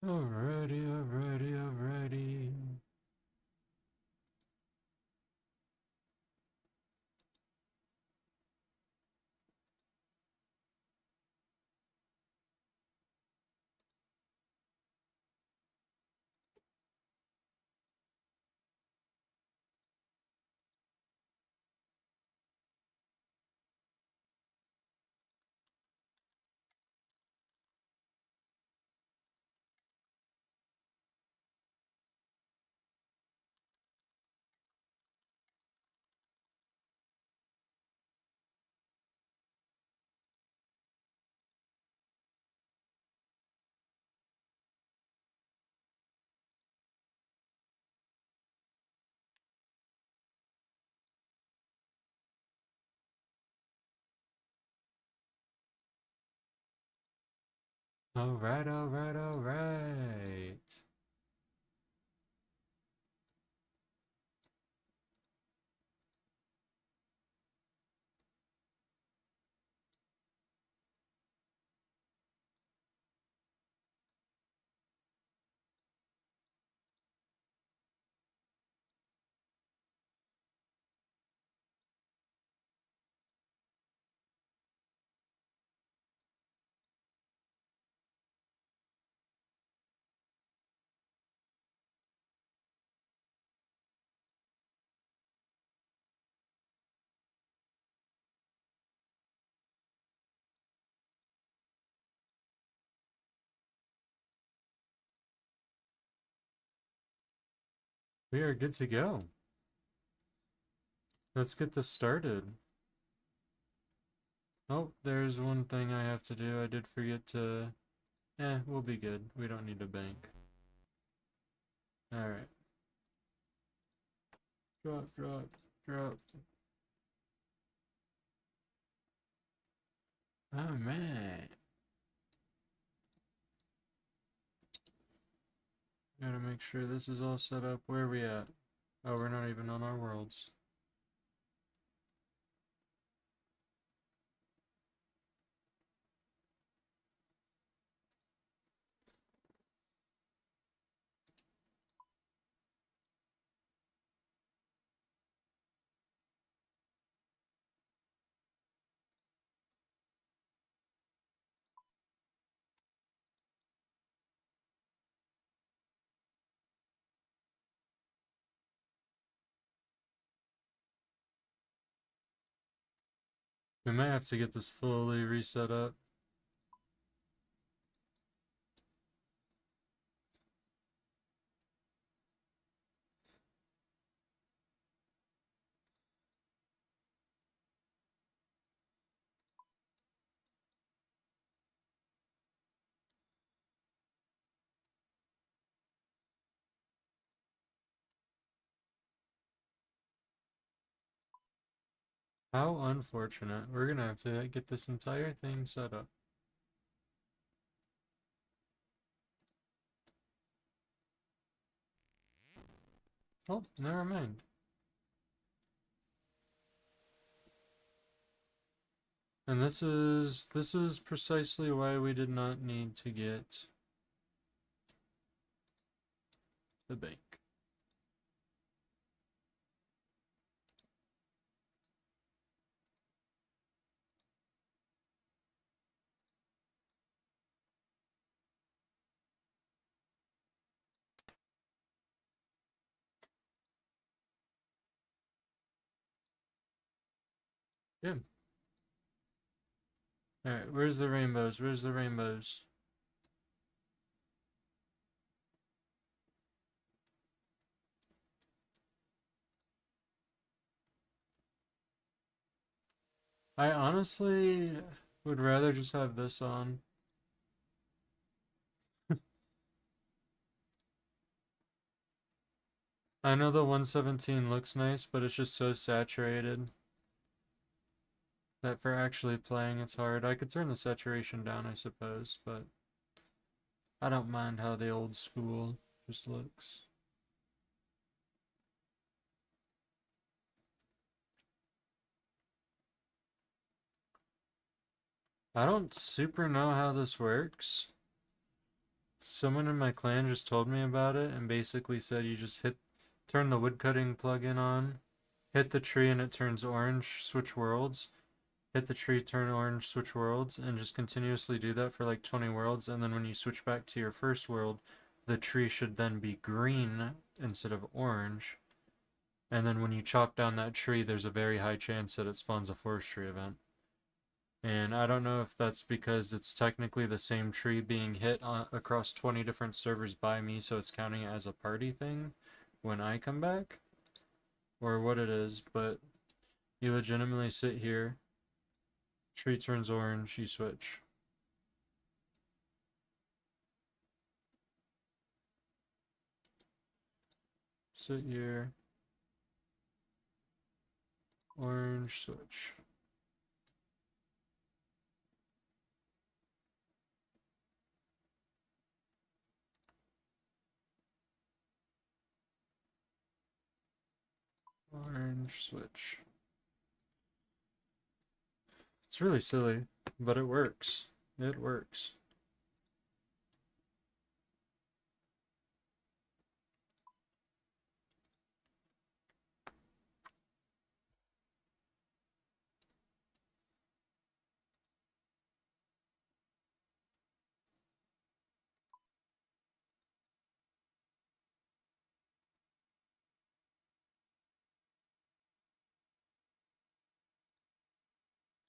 Alrighty, alrighty, alrighty. Alright, alright, alright. We are good to go. Let's get this started. Oh, there's one thing I have to do. I did forget to... we'll be good. We don't need a bank. Alright. Drop, drop, drop. Oh, man. Gotta make sure this is all set up. Where are we at? Oh, we're not even on our worlds. We might have to get this fully reset up. How unfortunate. We're gonna have to get this entire thing set up. Oh, never mind. And this is precisely why we did not need to get the bank. Yeah. Alright, where's the rainbows? Where's the rainbows? I honestly would rather just have this on. I know the 117 looks nice, but it's just so saturated that for actually playing it's hard. I could turn the saturation down, I suppose, but I don't mind how the old school just looks. I don't super know how this works. Someone in my clan just told me about it and basically said you just turn the woodcutting plugin on, hit the tree and it turns orange, switch worlds, hit the tree, turn orange, switch worlds, and just continuously do that for like 20 worlds, and then when you switch back to your first world, the tree should then be green instead of orange. And then when you chop down that tree, there's a very high chance that it spawns a forestry event. And I don't know if that's because it's technically the same tree being hit across 20 different servers by me, so it's counting it as a party thing when I come back, or what it is, but you legitimately sit here, tree turns orange, you switch. Sit here, orange, switch. Orange, switch. It's really silly, but it works. It works.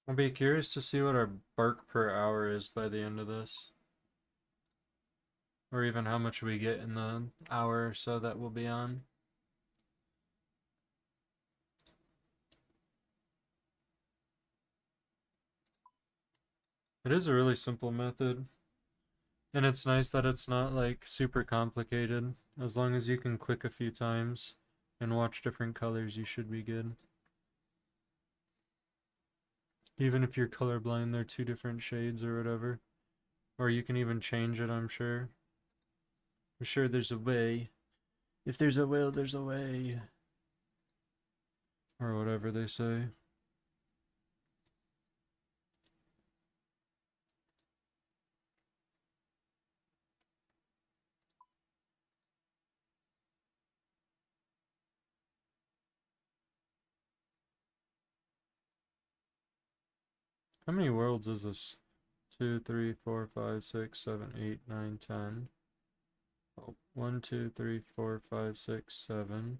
I'll be curious to see what our bark per hour is by the end of this. Or even how much we get in the hour or so that we'll be on. It is a really simple method. And it's nice that it's not like super complicated. As long as you can click a few times and watch different colors, you should be good. Even if you're colorblind, they're two different shades or whatever. Or you can even change it, I'm sure. I'm sure there's a way. If there's a will, there's a way. Or whatever they say. How many worlds is this? 2, 3, 4, 5, 6, 7, 8, 9, 10. Oh, 1, 2, 3, 4, 5, 6, 7,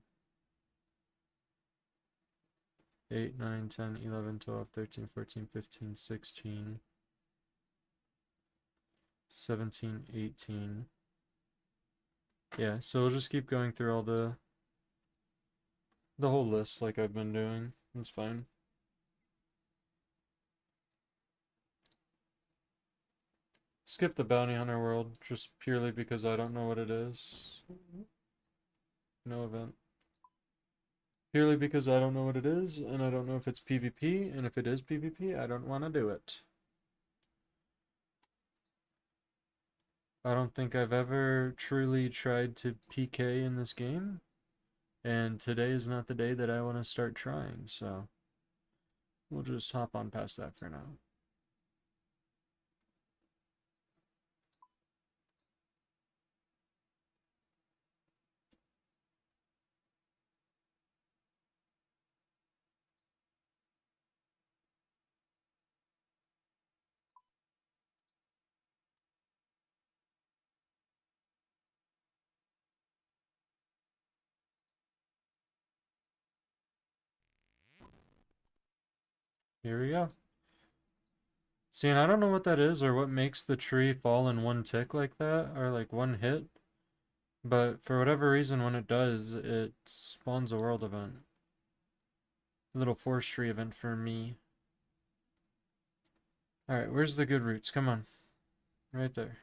8, 9, 10, 11, 12, 13, 14, 15, 16, 17, 18. Yeah, so we'll just keep going through all the whole list like I've been doing. It's fine. Skip the bounty hunter world just purely because I don't know what it is. No event. Purely because I don't know what it is, and I don't know if it's PvP, and if it is PvP, I don't want to do it. I don't think I've ever truly tried to PK in this game, and today is not the day that I want to start trying, so we'll just hop on past that for now. Here we go. See, and I don't know what that is or what makes the tree fall in one tick like that, or like one hit, but for whatever reason, when it does, it spawns a world event. A little forestry event for me. Alright, where's the good roots? Come on. Right there.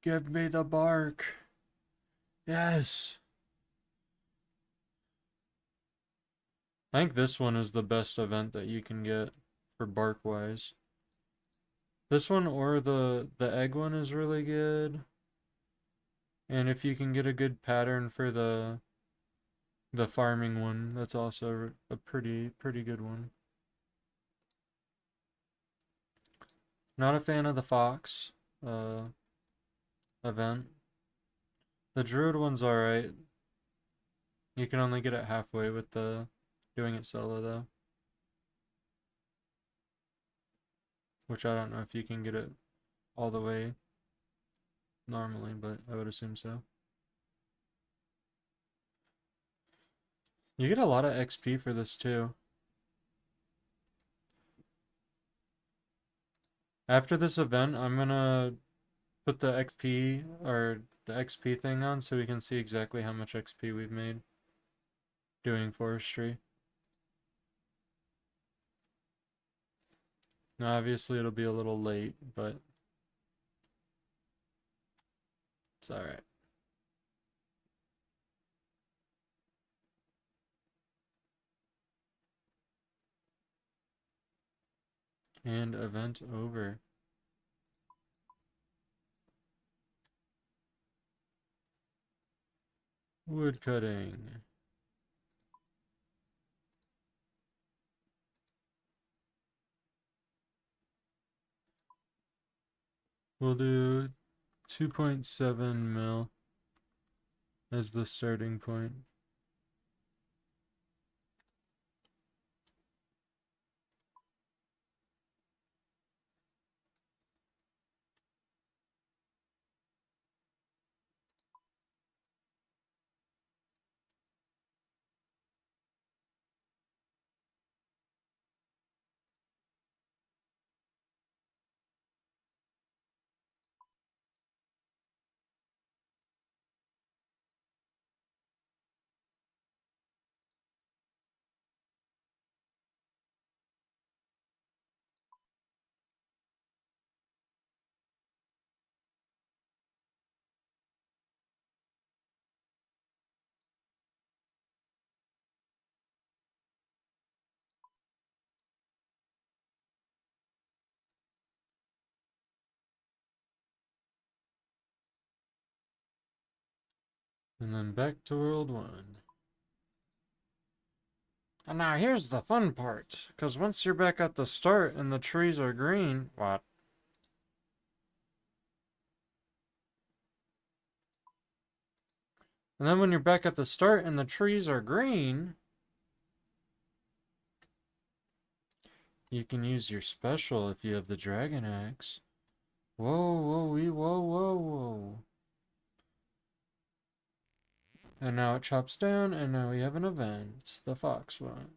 Give me the bark. Yes. I think this one is the best event that you can get for bark wise. This one or the egg one is really good. And if you can get a good pattern for the farming one, that's also a pretty good one. Not a fan of the fox. event. The druid one's alright. You can only get it halfway with the doing it solo though. Which I don't know if you can get it all the way normally, but I would assume so. You get a lot of XP for this too. After this event, I'm gonna put the XP or the XP thing on so we can see exactly how much XP we've made doing forestry. Now, obviously, it'll be a little late, but it's alright. And event over. Wood cutting. We'll do 2.7 mil as the starting point. And then back to World 1. And now here's the fun part, because once you're back at the start and the trees are green, what? And then when you're back at the start and the trees are green, you can use your special if you have the dragon axe. Whoa, whoa, whoa, whoa, whoa. And now it chops down, and now we have an event. The fox one.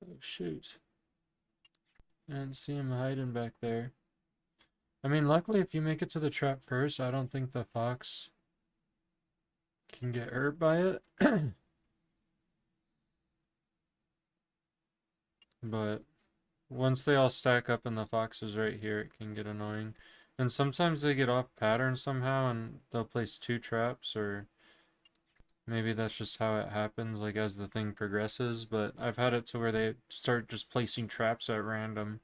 Oh, shoot. I didn't see him hiding back there. I mean, luckily, if you make it to the trap first, I don't think the fox can get hurt by it. But once they all stack up and the fox is right here, it can get annoying. And sometimes they get off pattern somehow and they'll place two traps, or maybe that's just how it happens, like as the thing progresses. But I've had it to where they start just placing traps at random,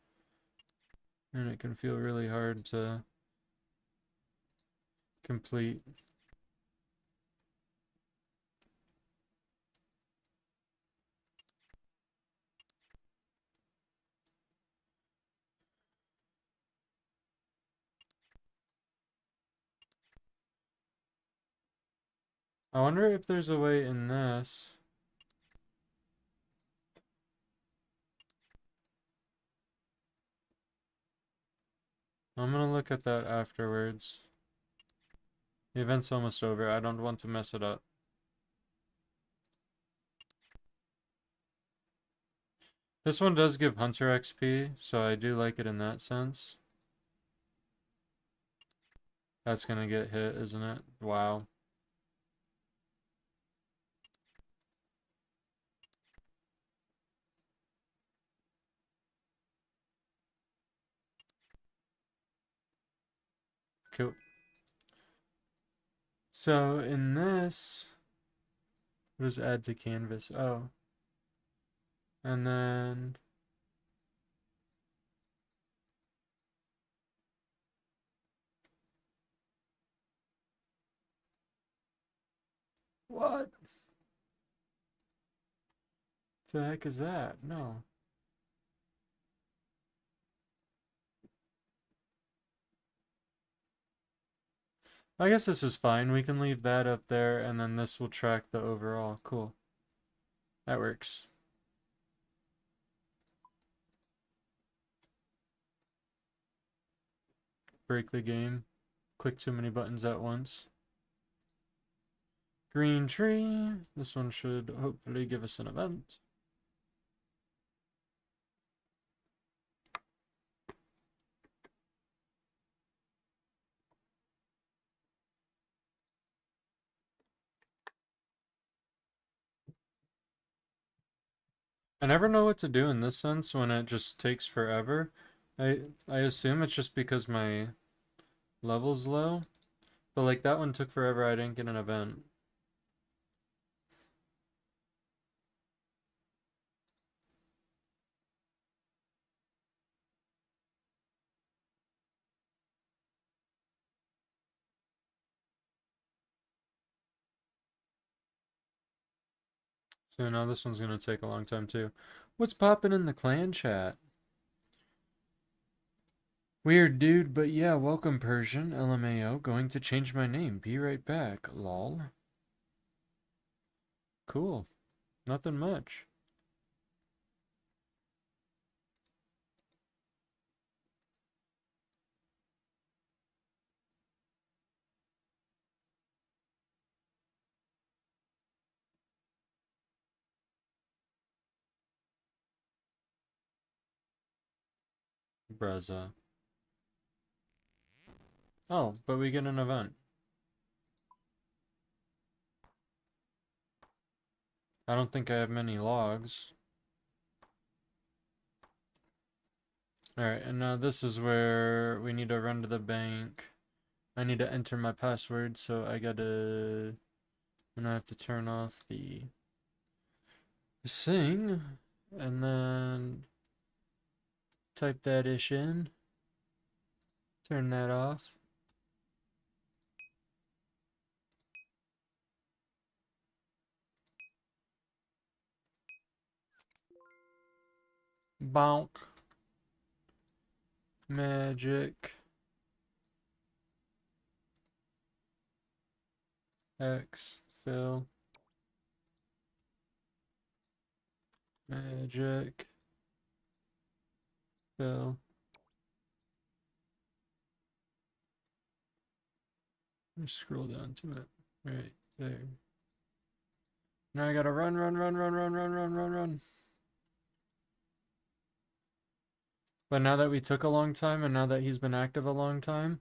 and it can feel really hard to complete. I wonder if there's a way in this. I'm gonna look at that afterwards. The event's almost over. I don't want to mess it up. This one does give Hunter XP, so I do like it in that sense. That's gonna get hit, isn't it? Wow. Cool. So in this, what does add to canvas? Oh. And then What the heck is that? No. I guess this is fine. We can leave that up there, and then this will track the overall. Cool. That works. Break the game. Click too many buttons at once. Green tree. This one should hopefully give us an event. I never know what to do in this sense when it just takes forever. I assume it's just because my level's low. But like that one took forever, I didn't get an event. So now this one's gonna take a long time too. What's popping in the clan chat? Weird dude, but yeah, welcome Persian, LMAO, going to change my name, be right back, lol. Cool, nothing much. Brezza. Oh, but we get an event. I don't think I have many logs. Alright, and now this is where we need to run to the bank. I need to enter my password, so I gotta... And I have to turn off the thing, and then type that ish in, turn that off. Bonk. Magic. X. Fill. Magic. Fill. Just scroll down to it. Right there. Now I gotta run, run, run, run, run, run, run, run, run. But now that we took a long time, and now that he's been active a long time,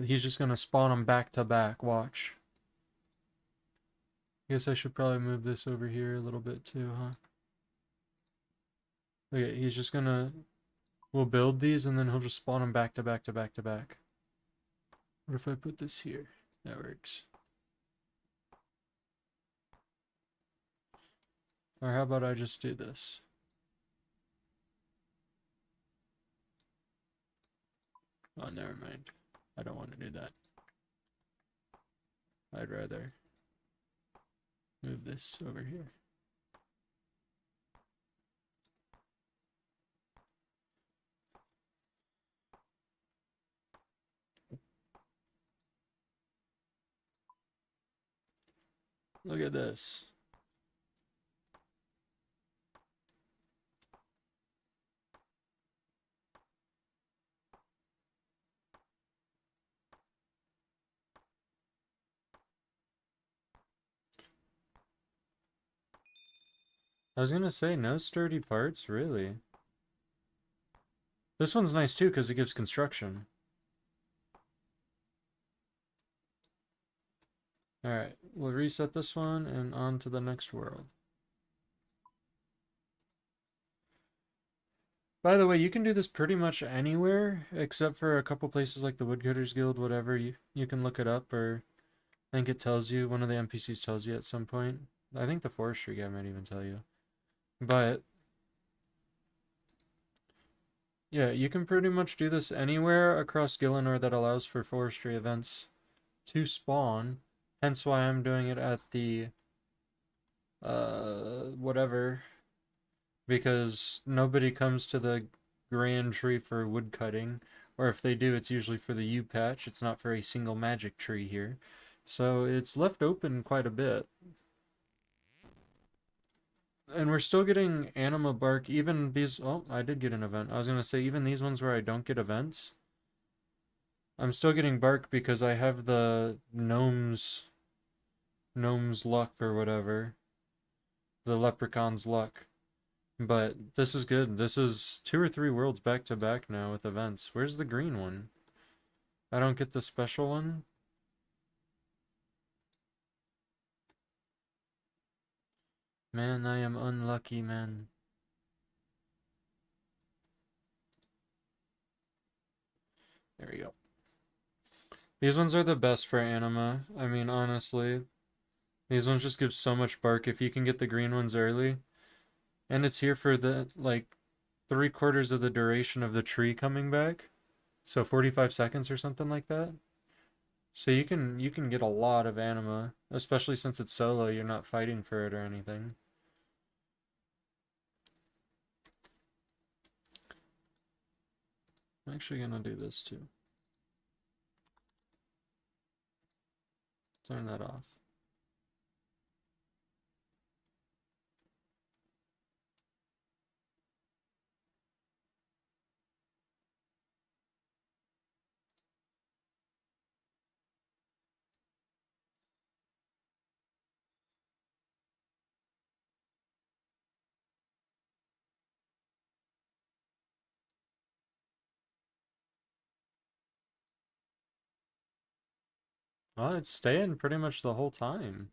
he's just gonna spawn them back to back. Watch. I guess I should probably move this over here a little bit too, huh? Okay, he's just gonna... We'll build these, and then he'll just spawn them back to back to back to back. What if I put this here? That works. Or how about I just do this? Oh, never mind. I don't want to do that. I'd rather move this over here. Look at this. I was gonna say, no sturdy parts, really. This one's nice too, because it gives construction. Alright, we'll reset this one, and on to the next world. By the way, you can do this pretty much anywhere, except for a couple places like the Woodcutters Guild, whatever. You can look it up, or I think it tells you, one of the NPCs tells you at some point. I think the Forestry guy might even tell you. But yeah, you can pretty much do this anywhere across Gielinor that allows for forestry events to spawn. Hence why I'm doing it at the whatever, because nobody comes to the grand tree for wood cutting, or if they do, it's usually for the U patch. It's not for a single magic tree here. So it's left open quite a bit. And we're still getting anima bark, even these. Oh, I did get an event. I was gonna say, even these ones where I don't get events, I'm still getting bark because I have the gnome's luck or whatever, the leprechaun's luck. But this is good. This is 2 or 3 worlds back to back now with events. Where's the green one? I don't get the special one. Man, I am unlucky, man. There we go. These ones are the best for anima. I mean, honestly. These ones just give so much bark if you can get the green ones early. And it's here for the, like, 3/4 of the duration of the tree coming back. So 45 seconds or something like that. So you can get a lot of anima, especially since it's solo, you're not fighting for it or anything. I'm actually gonna do this too. Turn that off. Well, it's staying pretty much the whole time.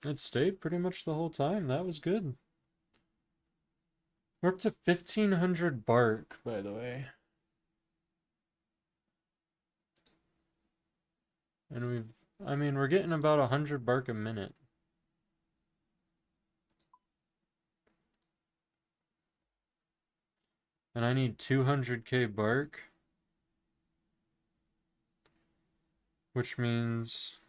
It stayed pretty much the whole time. That was good. We're up to 1,500 bark, by the way. And I mean, we're getting about 100 bark a minute. And I need 200k bark. Which means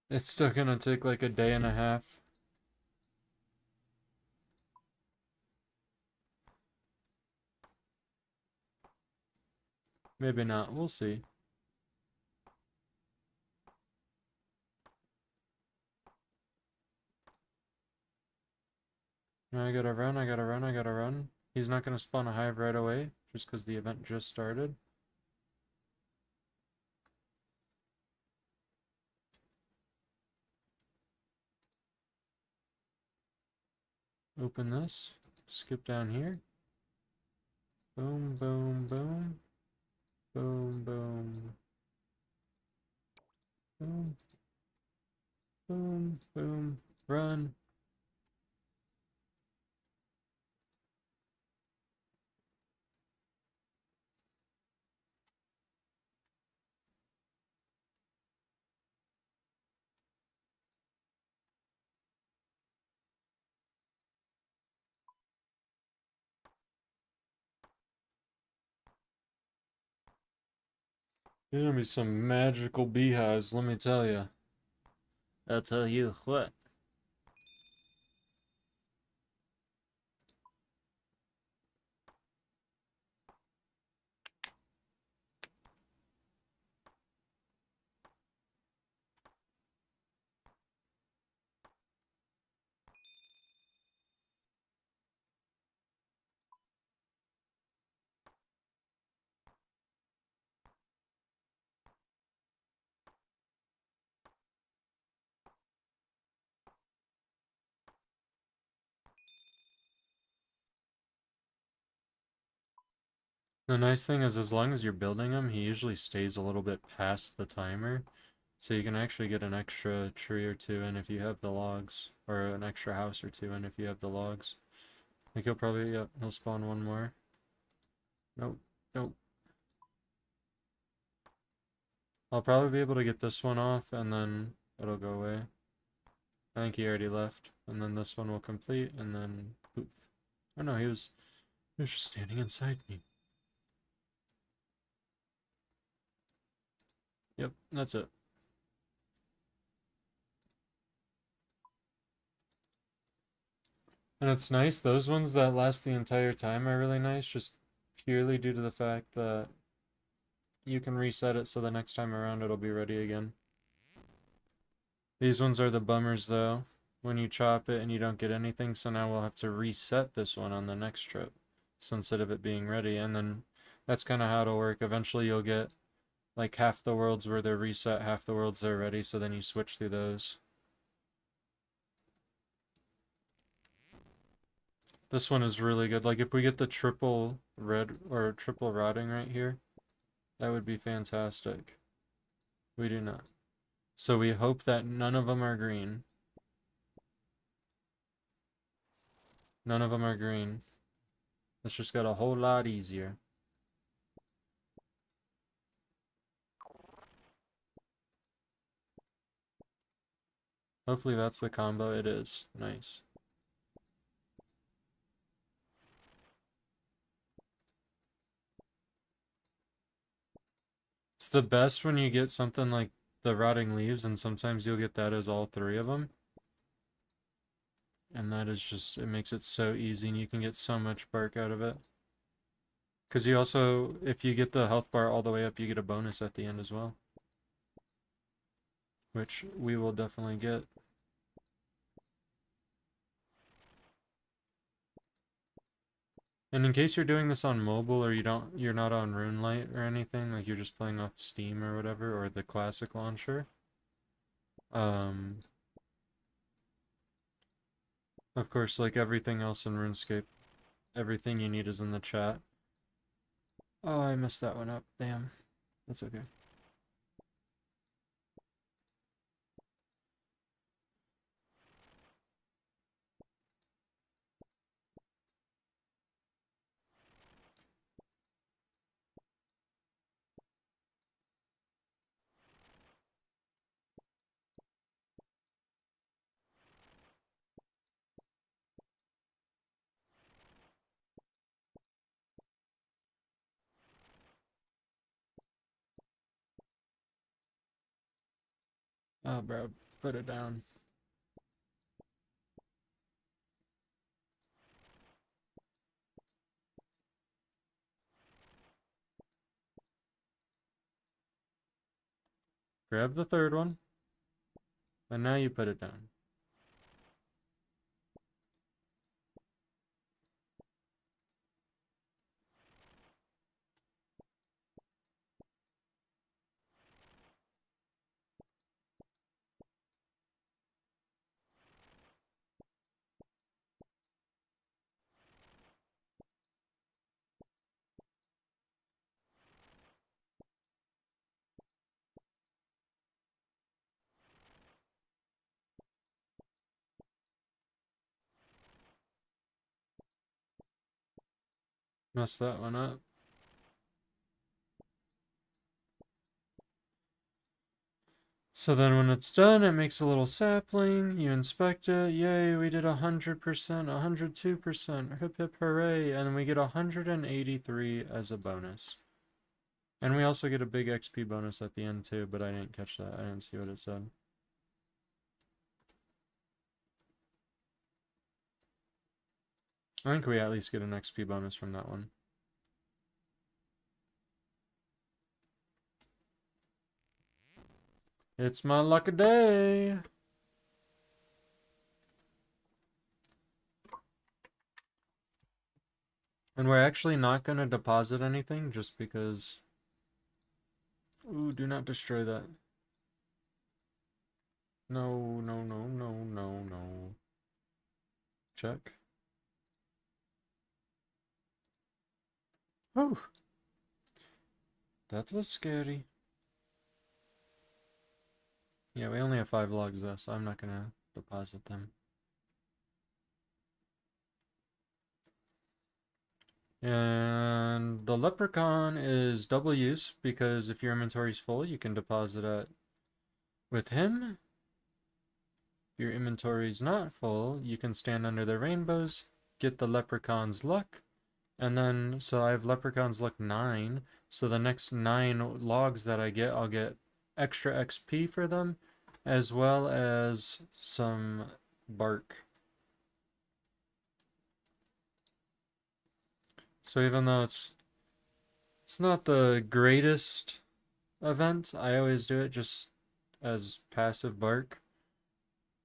it's still gonna take like a day and a half. Maybe not. We'll see. I gotta run, I gotta run, I gotta run. He's not gonna spawn a hive right away, just because the event just started. Open this. Skip down here. Boom, boom, boom. Boom, boom. Boom. Boom, boom. Run. There's gonna be some magical beehives, let me tell you. I'll tell you what. The nice thing is, as long as you're building him, he usually stays a little bit past the timer. So you can actually get an extra tree or two in if you have the logs. Or an extra house or two in if you have the logs. Like he'll probably, yep, he'll spawn one more. Nope. Nope. I'll probably be able to get this one off, and then it'll go away. I think he already left. And then this one will complete, and then poof. Oh no, he was just standing inside me. Yep, that's it. And it's nice, those ones that last the entire time are really nice, just purely due to the fact that you can reset it so the next time around it'll be ready again. These ones are the bummers though, when you chop it and you don't get anything, so now we'll have to reset this one on the next trip. So instead of it being ready, and then that's kind of how it'll work. Eventually you'll get like half the worlds where they're reset, half the worlds they're ready, so then you switch through those. This one is really good. Like if we get the triple red or triple rotting right here, that would be fantastic. We do not. So we hope that none of them are green. None of them are green. This just got a whole lot easier. Hopefully that's the combo. It is. Nice. It's the best when you get something like the rotting leaves, and sometimes you'll get that as all three of them. And that is just, it makes it so easy, and you can get so much bark out of it. Because you also, if you get the health bar all the way up, you get a bonus at the end as well. Which we will definitely get. And in case you're doing this on mobile or you're not on RuneLite or anything, like you're just playing off Steam or whatever, or the classic launcher, of course, like everything else in RuneScape, everything you need is in the chat. Oh, I messed that one up. Damn. That's okay. Oh, bro, put it down. Grab the third one, and now you put it down. Mess that one up. So then when it's done, it makes a little sapling, you inspect it, yay, we did 100%, 102%, hip hip hooray, and we get 183 as a bonus. And we also get a big XP bonus at the end too, but I didn't catch that, I didn't see what it said. I think we at least get an XP bonus from that one. It's my lucky day! And we're actually not going to deposit anything just because... Ooh, do not destroy that. No, no, no, no, no, no. Check. Oh! That was scary. Yeah, we only have 5 logs though, so I'm not going to deposit them. And the leprechaun is double use because if your inventory's full, you can deposit it with him. If your inventory's not full, you can stand under the rainbows, get the leprechaun's luck, and then, so I have leprechaun's luck 9, so the next 9 logs that I get, I'll get extra XP for them, as well as some bark. So even though it's not the greatest event, I always do it just as passive bark.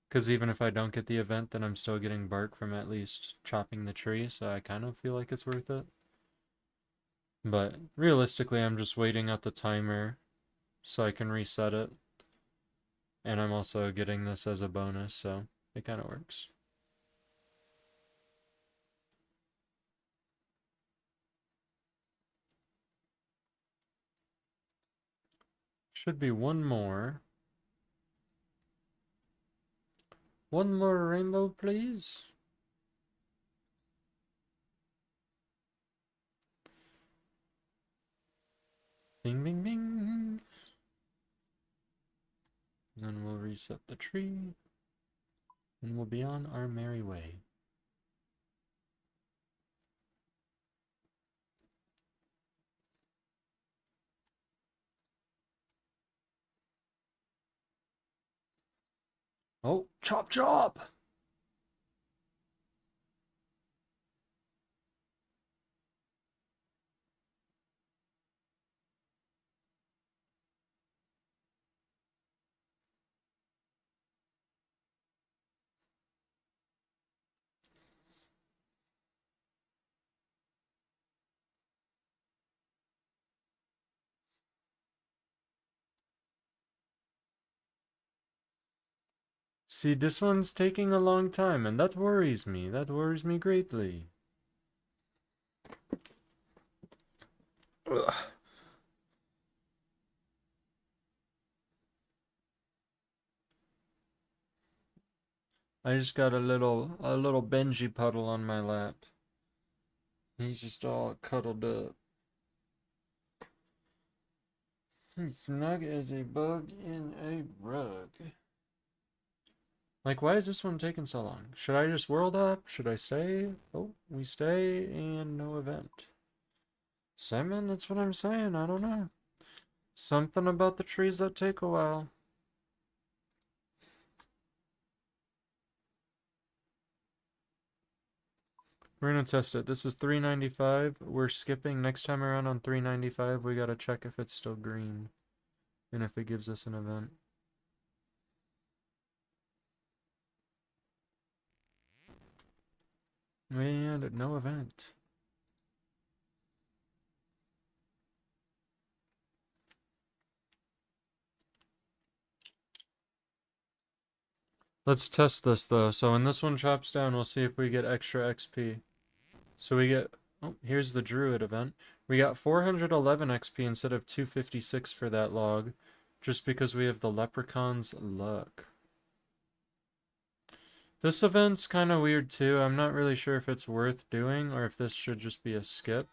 Because even if I don't get the event, then I'm still getting bark from at least chopping the tree, so I kind of feel like it's worth it. But realistically, I'm just waiting out the timer so I can reset it. And I'm also getting this as a bonus, so it kind of works. Should be one more. One more rainbow, please. Bing, bing, bing. And then we'll reset the tree. And we'll be on our merry way. Oh, chop chop! See, this one's taking a long time, and that worries me. That worries me greatly. Ugh. I just got a little Benji puddle on my lap. He's just all cuddled up. He's snug as a bug in a rug. Like, why is this one taking so long? Should I just world up? Should I stay? Oh, we stay and no event. Simon, that's what I'm saying. I don't know. Something about the trees that take a while. We're gonna test it. This is 395. We're skipping next time around on 395. We gotta check if it's still green and if it gives us an event. And no event. Let's test this though. So when this one chops down, we'll see if we get extra XP. So we get, oh, here's the Druid event. We got 411 XP instead of 256 for that log, just because we have the Leprechaun's luck. This event's kind of weird too. I'm not really sure if it's worth doing or if this should just be a skip.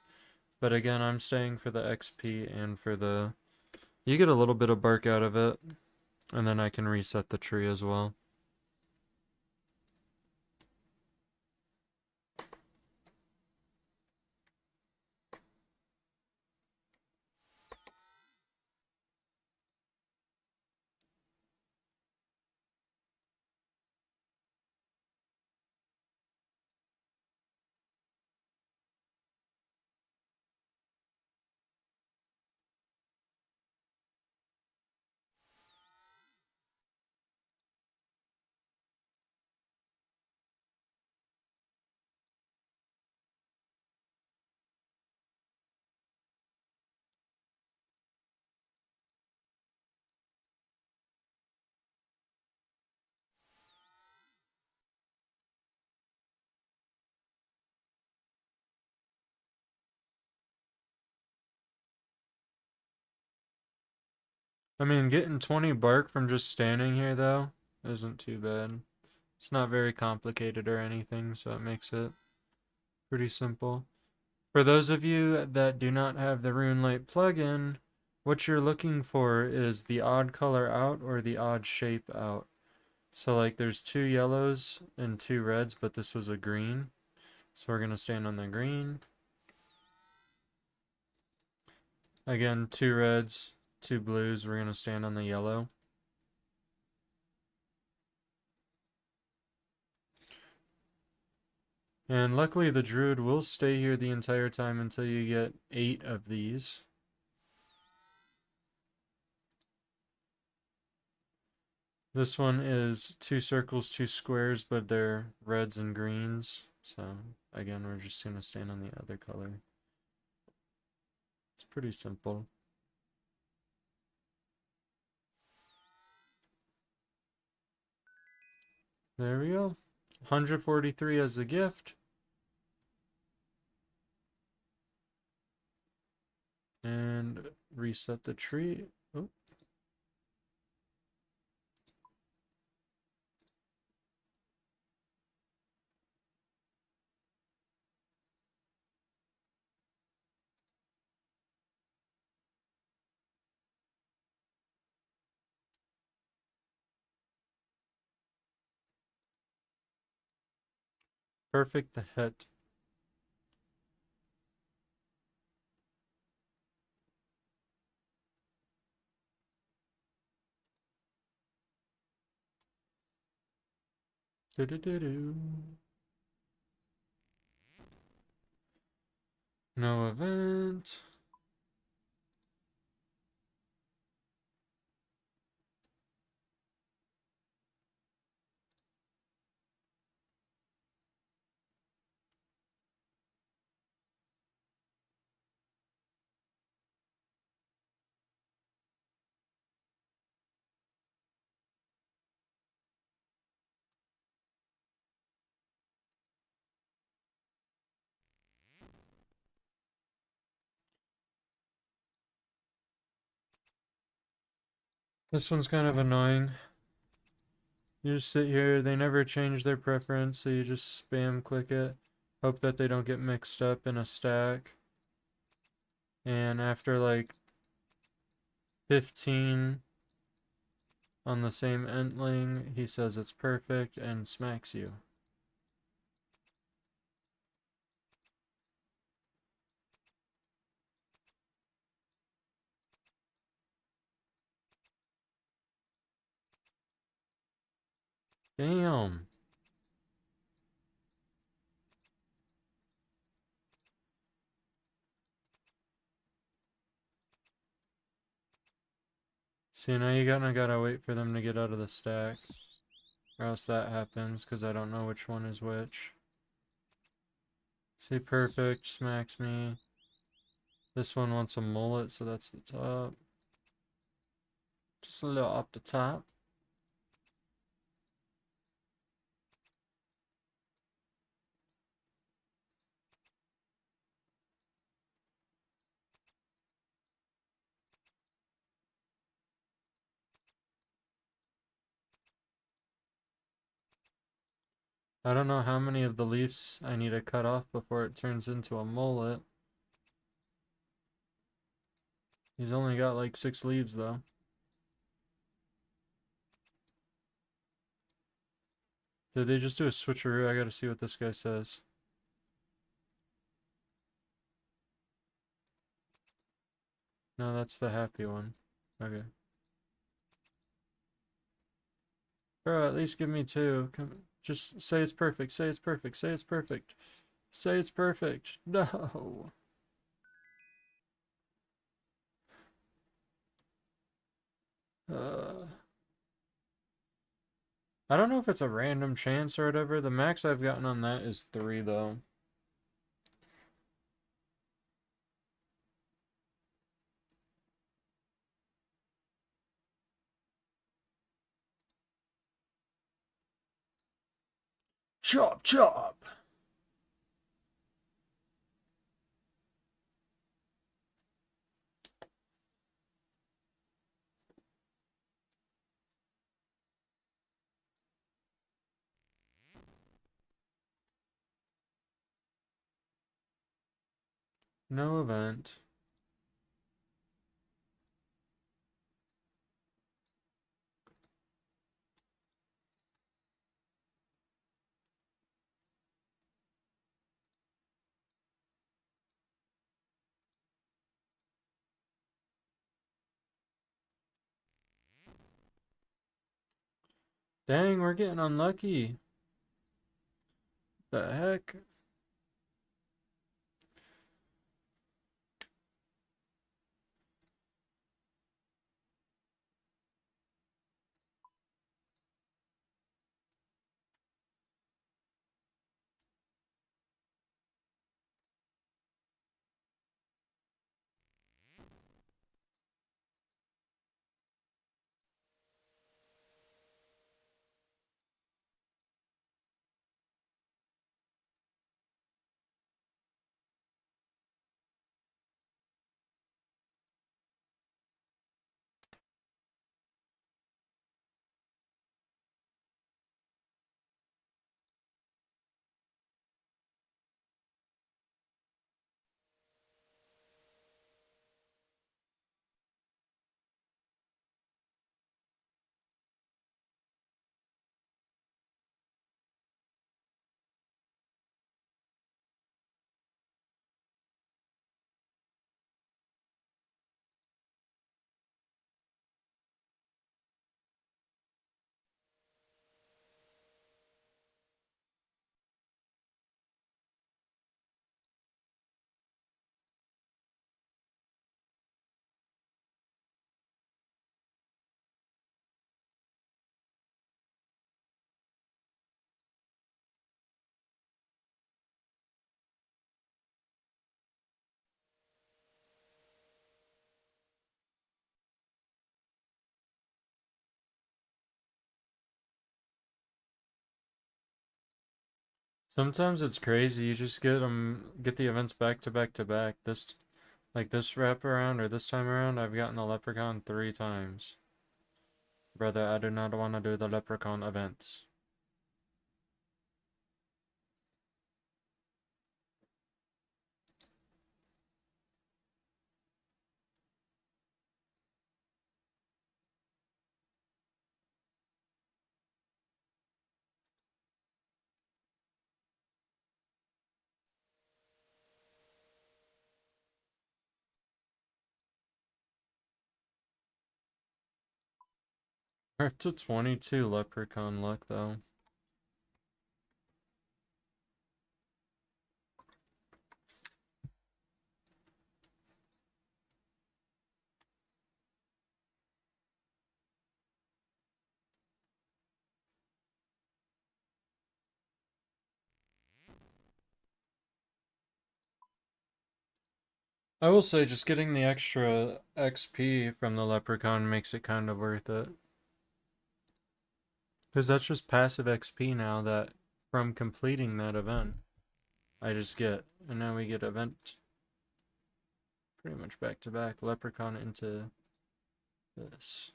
But again, I'm staying for the XP and for the... You get a little bit of bark out of it, and then I can reset the tree as well. I mean, getting 20 bark from just standing here, though, isn't too bad. It's not very complicated or anything, so it makes it pretty simple. For those of you that do not have the RuneLight plugin, what you're looking for is the odd color out or the odd shape out. So like there's 2 yellows and 2 reds, but this was a green. So we're going to stand on the green. Again, 2 reds, 2 blues, we're going to stand on the yellow. And luckily the druid will stay here the entire time until you get 8 of these. This one is 2 circles, 2 squares, but they're reds and greens. So again, we're just going to stand on the other color. It's pretty simple. There we go. 143 as a gift. And reset the tree. Oh. Perfect hit. Do-do-do-do. No event. This one's kind of annoying. You just sit here, they never change their preference, so you just spam click it. Hope that they don't get mixed up in a stack. And after like 15 on the same entling, he says it's perfect and smacks you. Damn. See, now you gotta wait for them to get out of the stack. Or else that happens, because I don't know which one is which. See, perfect, smacks me. This one wants a mullet, so that's the top. Just a little off the top. I don't know how many of the leaves I need to cut off before it turns into a mullet. He's only got like 6 leaves though. Did they just do a switcheroo? I gotta see what this guy says. No, that's the happy one. Okay. Bro, at least give me 2. Come, just say it's perfect. Say it's perfect. Say it's perfect. Say it's perfect. No. Uh, I don't know if it's a random chance or whatever. The max I've gotten on that is 3 though. Chop chop. No event. Dang, we're getting unlucky. The heck? Sometimes it's crazy. You just get the events back to back to back. This wraparound or this time around, I've gotten the leprechaun 3 times. Brother, I do not want to do the leprechaun events. We're up to 22 leprechaun luck though. I will say just getting the extra XP from the leprechaun makes it kind of worth it. Because that's just passive XP now that from completing that event I just get. And now we get event pretty much back to back. Leprechaun into this.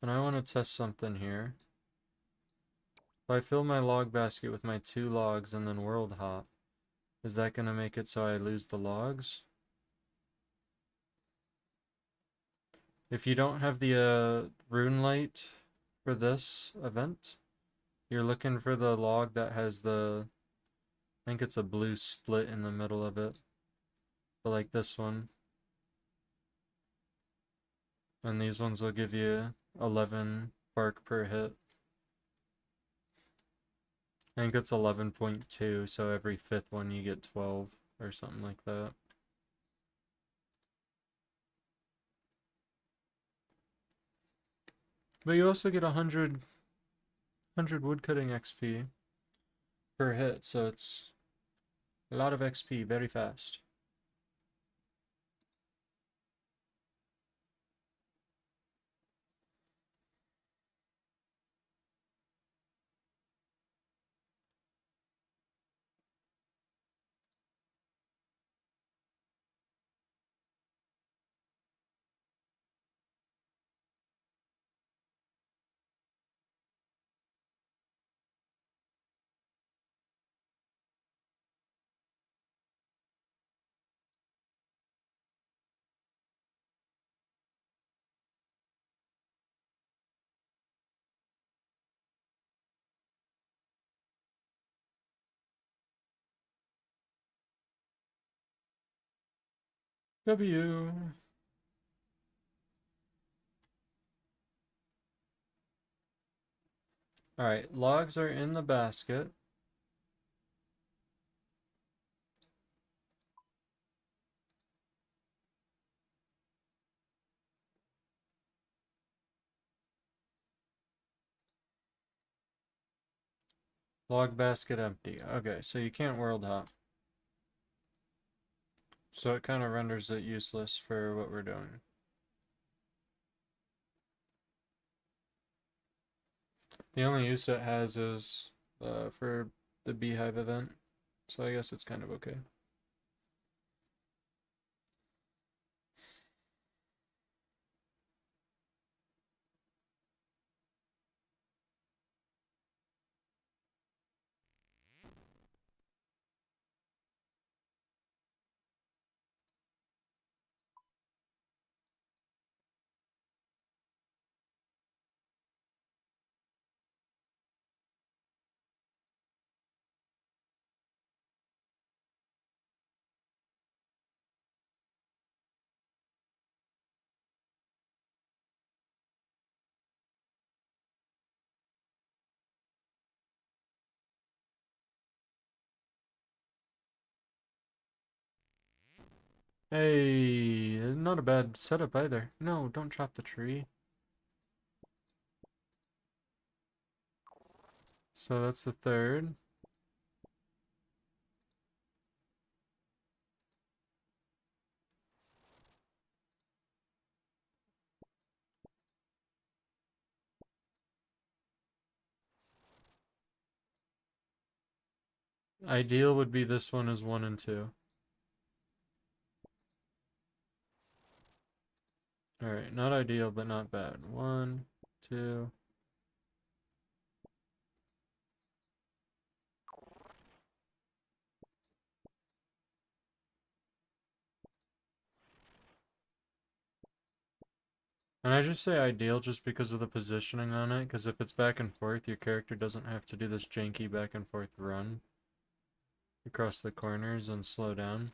And I want to test something here. If I fill my log basket with my 2 logs and then world hop, is that going to make it so I lose the logs? If you don't have the rune light for this event, you're looking for the log that has the, I think it's a blue split in the middle of it, but like this one. And these ones will give you 11 bark per hit. I think it's 11.2, so every 5th one you get 12 or something like that. But you also get 100 woodcutting XP per hit, so it's a lot of XP very fast. W. Alright, logs are in the basket. Log basket empty. Okay, so you can't world hop. So it kind of renders it useless for what we're doing. The only use it has is for the beehive event. So I guess it's kind of okay. Hey, not a bad setup either. No, don't chop the tree. So that's the third. Ideal would be this one is 1 and 2. Alright, not ideal, but not bad. 1, 2. And I just say ideal just because of the positioning on it, because if it's back and forth, your character doesn't have to do this janky back and forth run across the corners and slow down.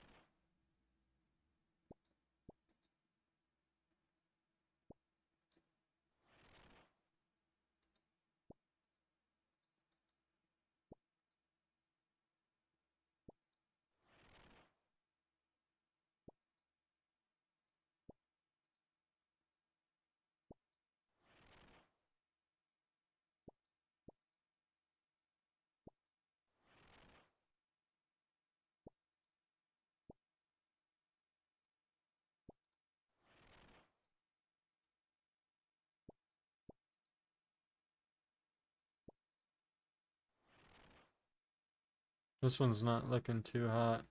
This one's not looking too hot.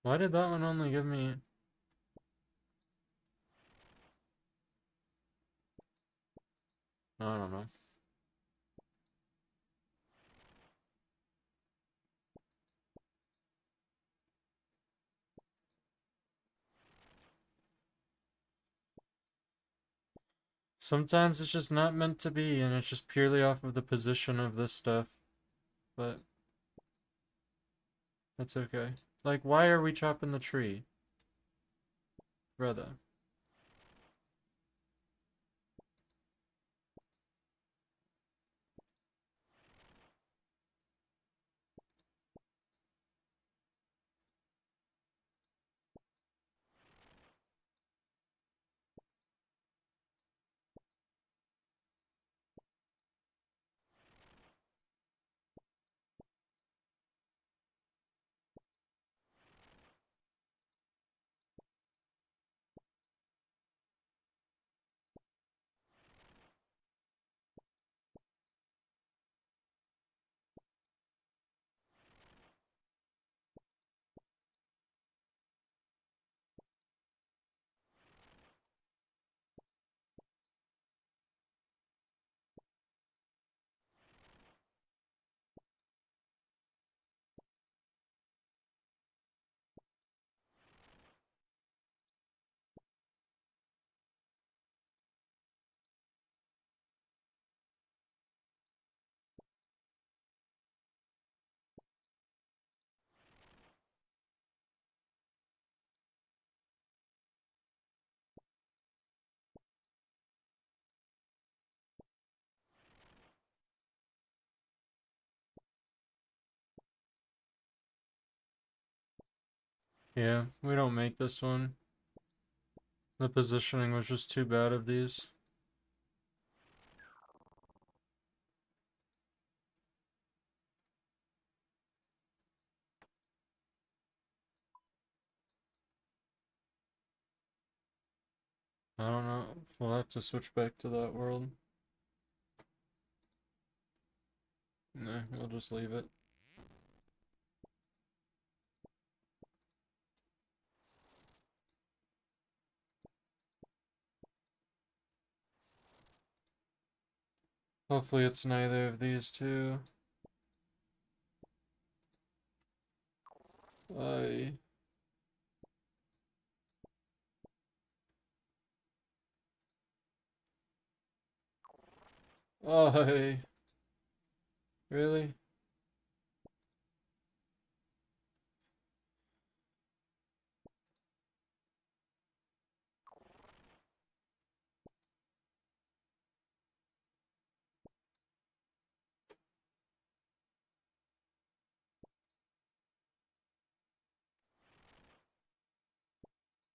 Why did that one only give me... I don't know. Sometimes it's just not meant to be, and it's just purely off of the position of this stuff. But that's okay. Like, why are we chopping the tree? Brother. Yeah, we don't make this one. The positioning was just too bad of these. I don't know. We'll have to switch back to that world. Nah, we'll just leave it. Hopefully it's neither of these two. I... I... Really?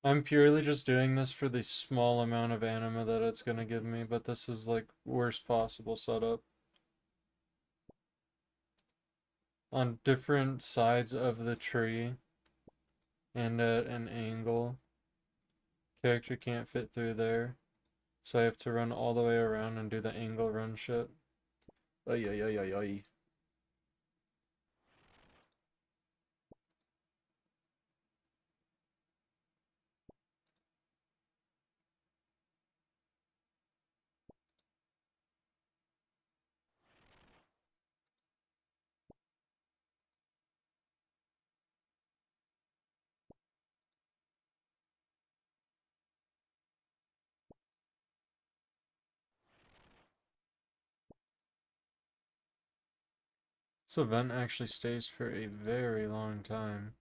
I'm purely just doing this for the small amount of anima that it's gonna give me, but this is like worst possible setup. On different sides of the tree and at an angle. Character can't fit through there. So I have to run all the way around and do the angle run shit. Ay ay ay ay ay. This event actually stays for a very long time.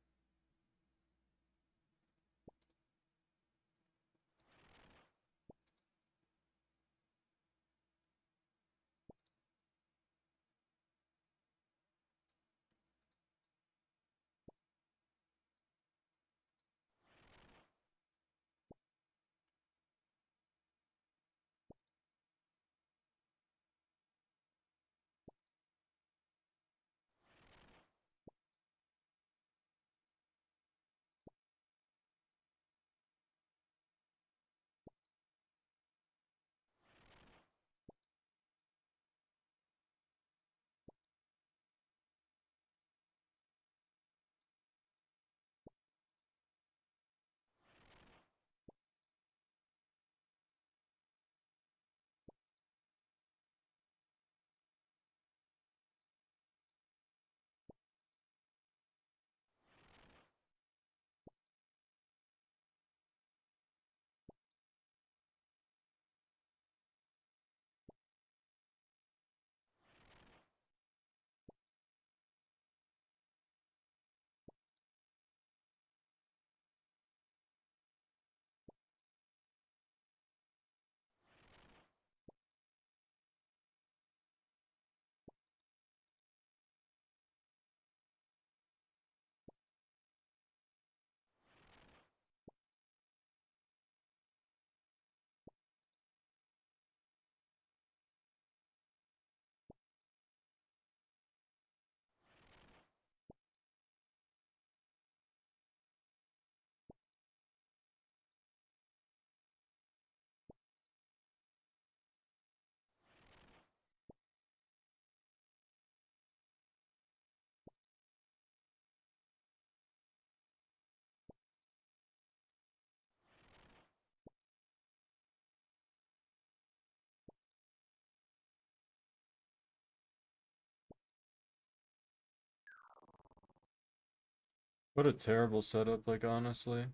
What a terrible setup, like honestly.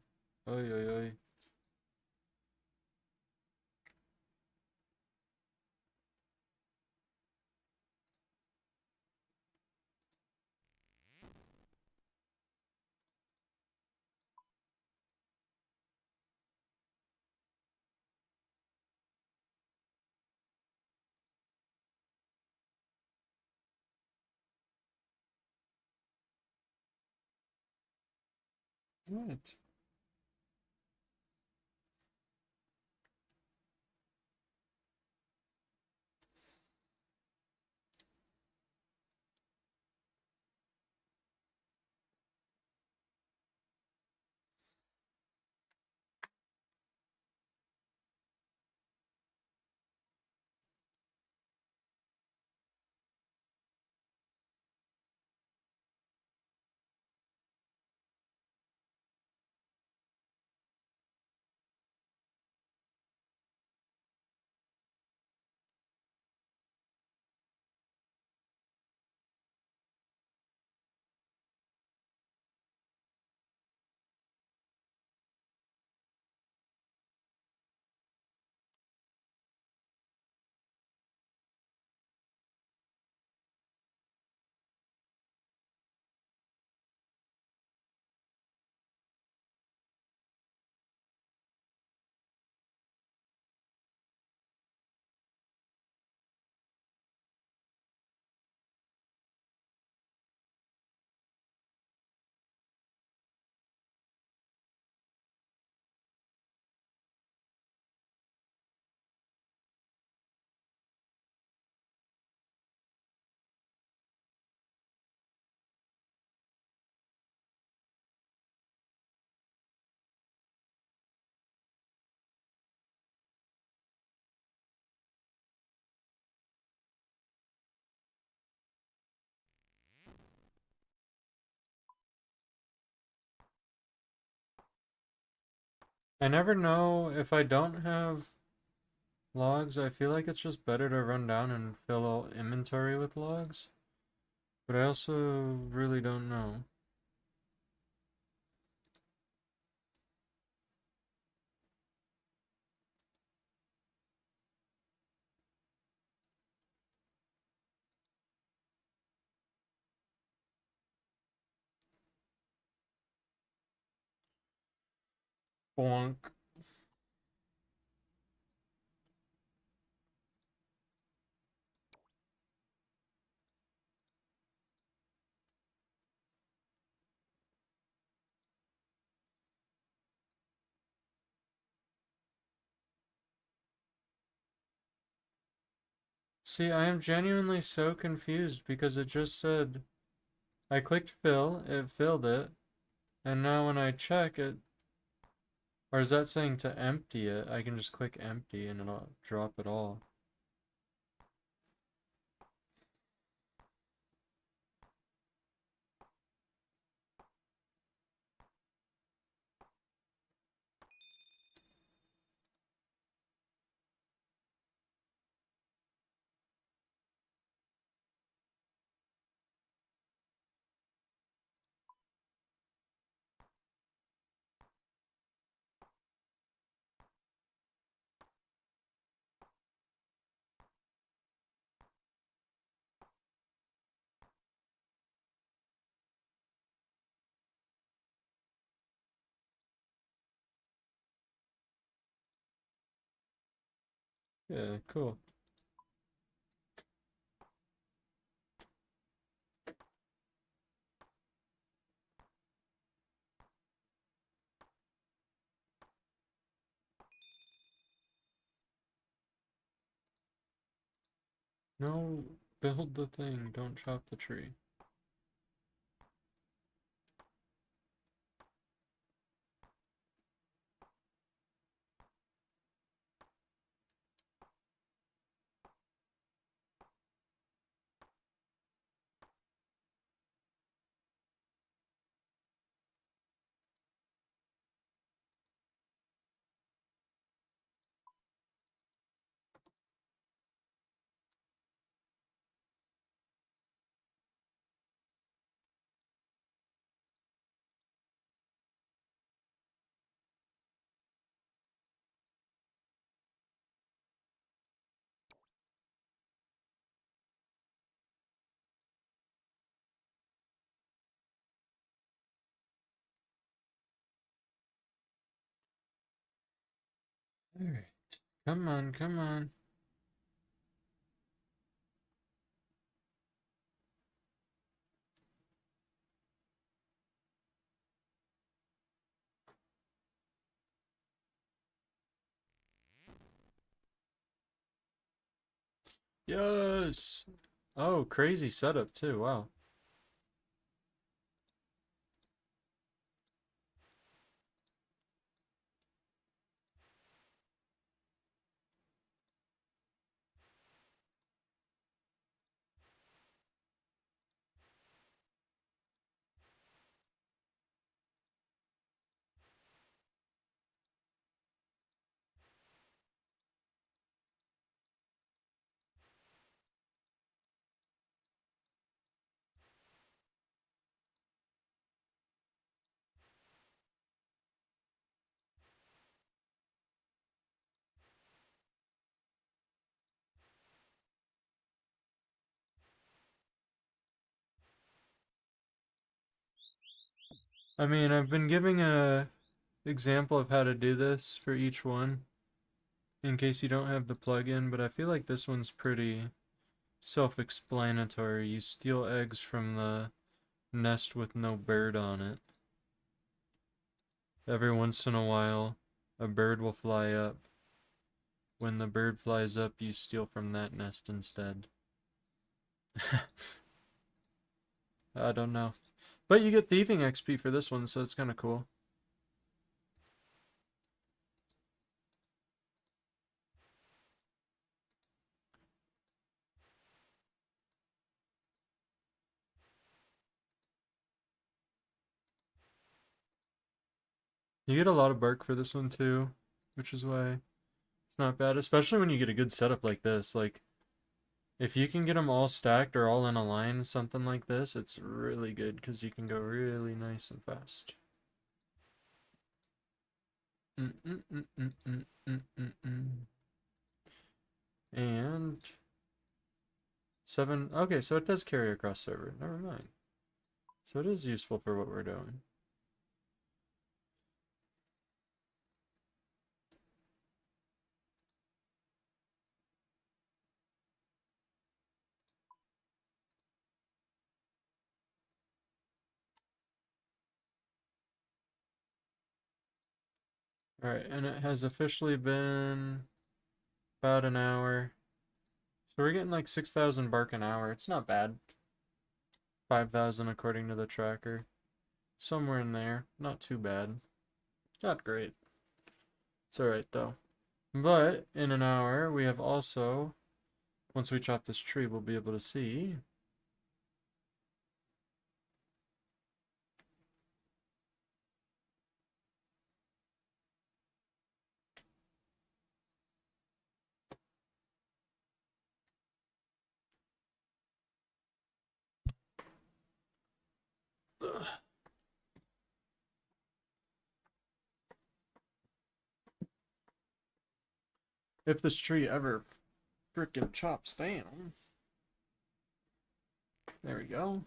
Ay ay ay. What? I never know if I don't have logs. I feel like it's just better to run down and fill all inventory with logs. But I also really don't know. Bonk. See, I am genuinely so confused because it just said I clicked fill, it filled it, and now when I check it, or is that saying to empty it? I can just click empty and it'll drop it all. Yeah, cool. No, build the thing, don't chop the tree. Alright. Come on, come on. Yes! Oh, crazy setup too, wow. I mean, I've been giving a example of how to do this for each one in case you don't have the plugin, but I feel like this one's pretty self-explanatory. You steal eggs from the nest with no bird on it. Every once in a while, a bird will fly up. When the bird flies up, you steal from that nest instead. I don't know. But you get thieving XP for this one, so it's kind of cool. You get a lot of bark for this one too, which is why it's not bad, especially when you get a good setup like this. Like, if you can get them all stacked or all in a line, something like this, it's really good because you can go really nice and fast. And 7. Okay, so it does carry across server. Never mind. So it is useful for what we're doing. Alright, and it has officially been about an hour. So we're getting like 6,000 bark an hour. It's not bad. 5,000 according to the tracker. Somewhere in there. Not too bad. Not great. It's alright though. But in an hour, we have also, once we chop this tree, we'll be able to see if this tree ever frickin' chops down. There we go.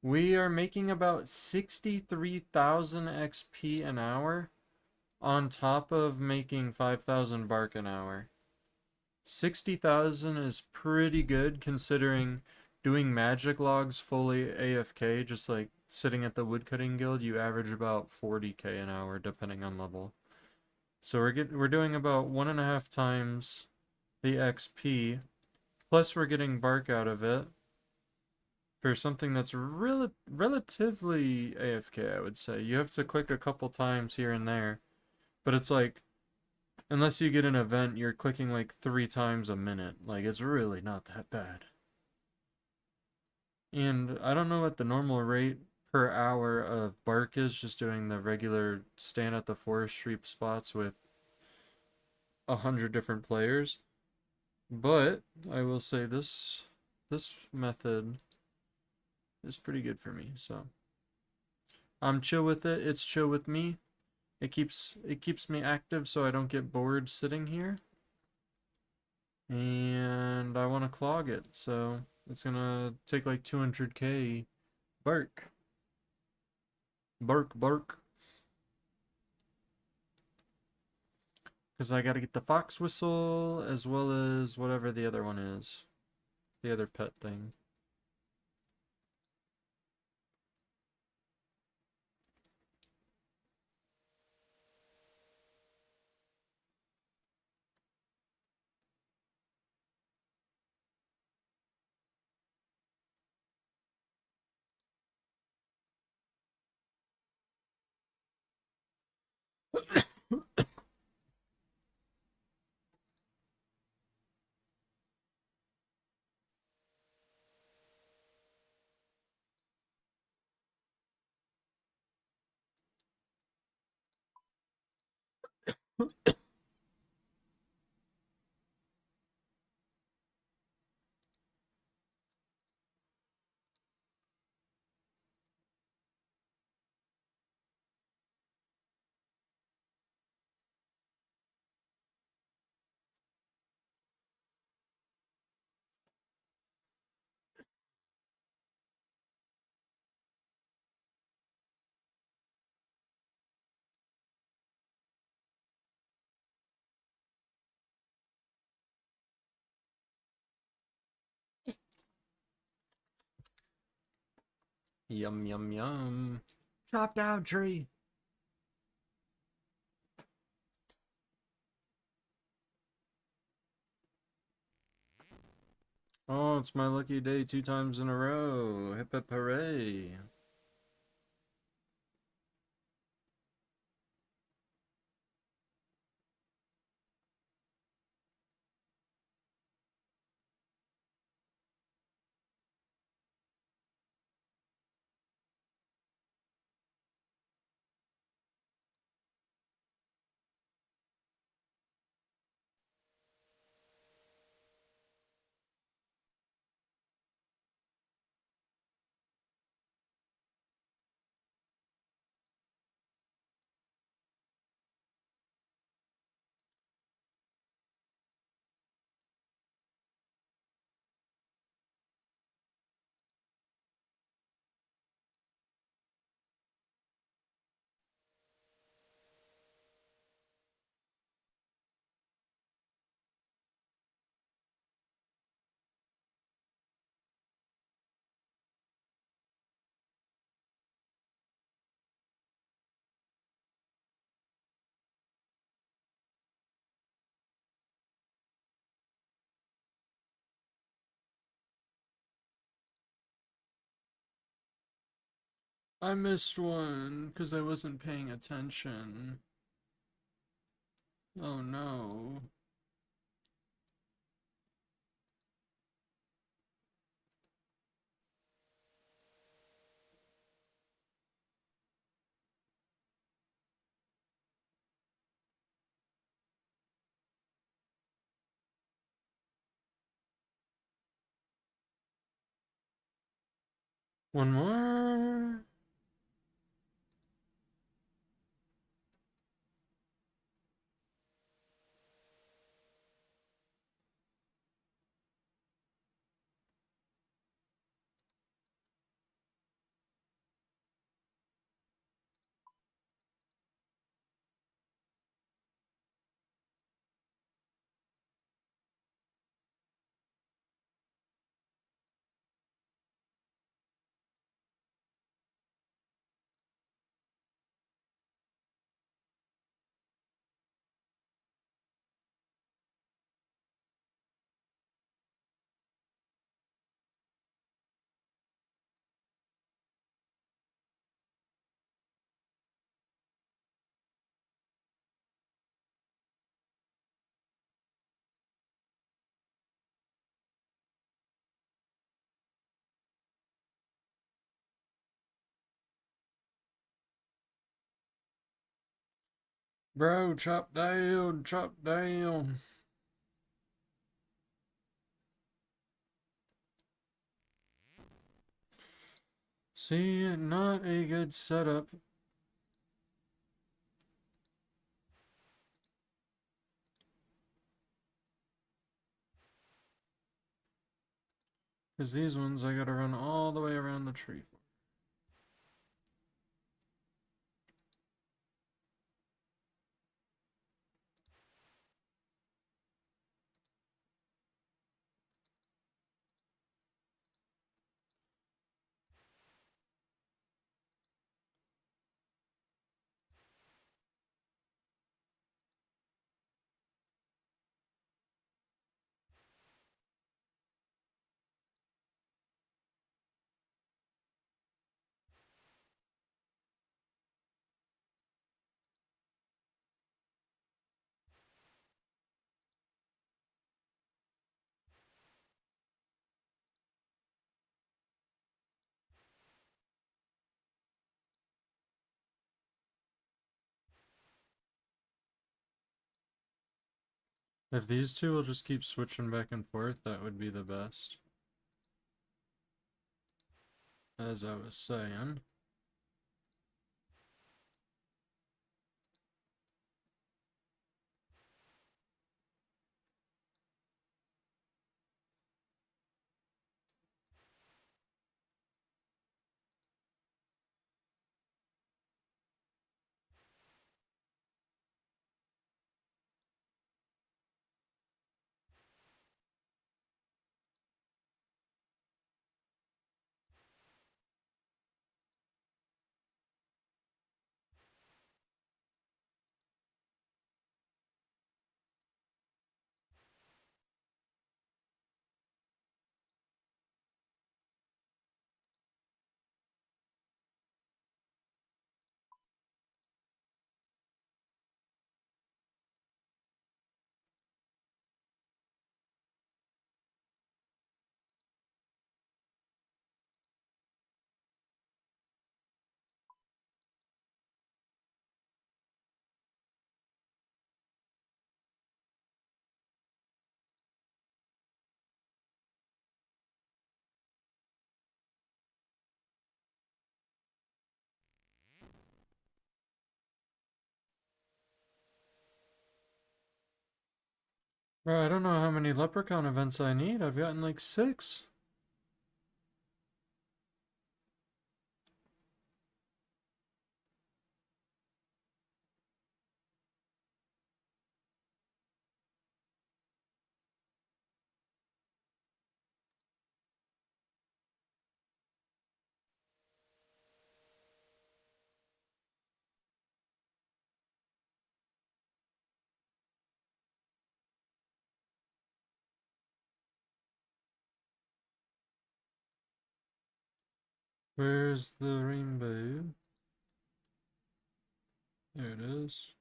We are making about 63,000 XP an hour on top of making 5,000 bark an hour. 60,000 is pretty good considering doing magic logs fully AFK, just like sitting at the woodcutting guild, you average about 40k an hour depending on level. So we're doing about 1.5 times the XP, plus we're getting bark out of it for something that's relatively AFK, I would say. You have to click a couple times here and there, but it's like, unless you get an event, you're clicking like 3 times a minute. Like, it's really not that bad. And I don't know what the normal rate per hour of bark is, just doing the regular stand at the forestry spots with 100 different players. But I will say this method is pretty good for me, so I'm chill with it. It's chill with me. It keeps me active so I don't get bored sitting here. And I want to clog it, so it's gonna take like 200k bark. Bark, bark. Because I gotta get the fox whistle as well as whatever the other one is. The other pet thing. Yum, yum, yum. Chop down tree. Oh, it's my lucky day 2 times in a row. Hip hip hooray. I missed one because I wasn't paying attention. Oh no. One more. Bro, chop down, chop down. See, not a good setup. Because these ones I gotta run all the way around the tree. If these two will just keep switching back and forth, that would be the best. As I was saying. Bro, I don't know how many leprechaun events I need. I've gotten like 6. Where's the rainbow? There it is.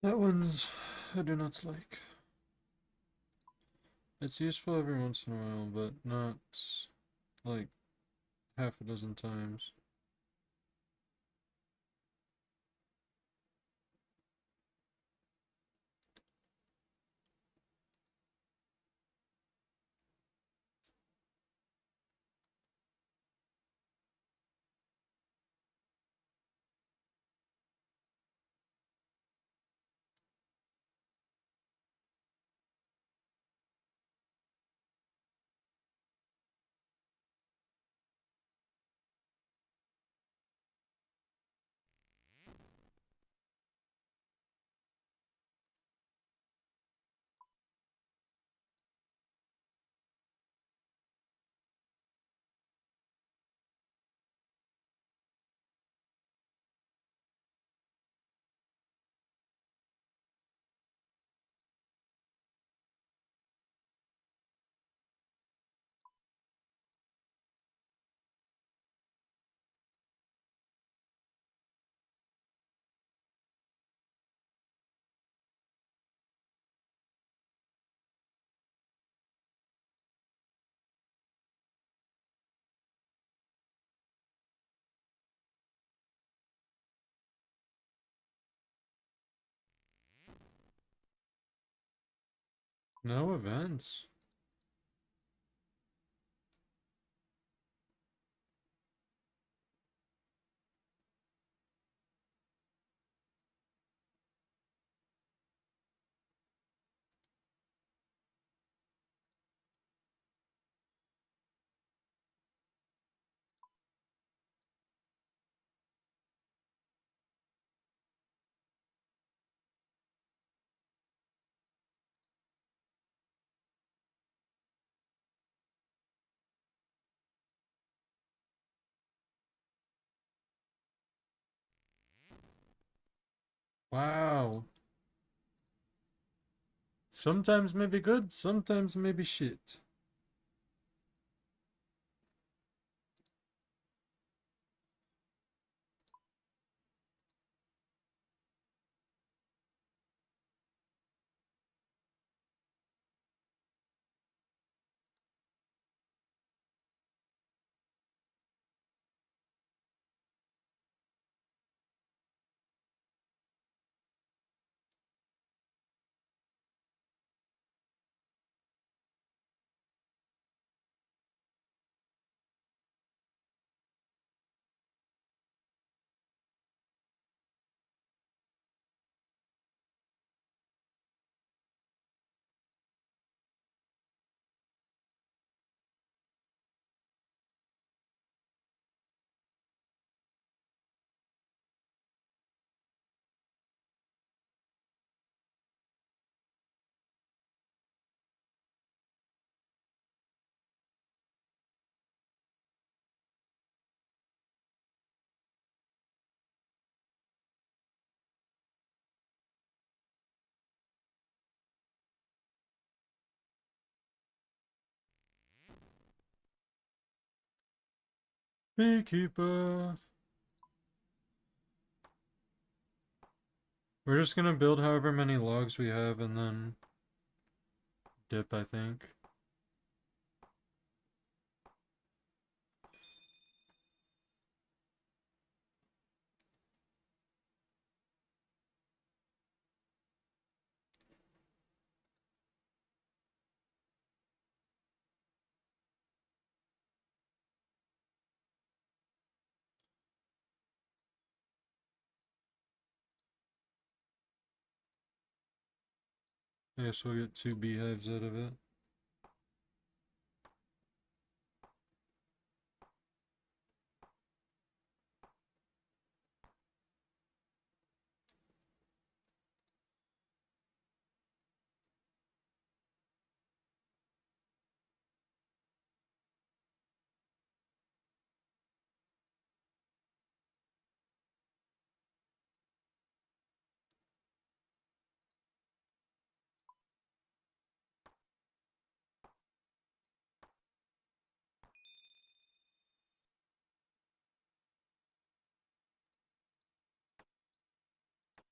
That one's I do not like. It's useful every once in a while, but not like half a dozen times. No events. Wow. Sometimes maybe good, sometimes maybe shit. Beekeeper. We're just gonna build however many logs we have and then dip, I think. I guess we'll get 2 beehives out of it.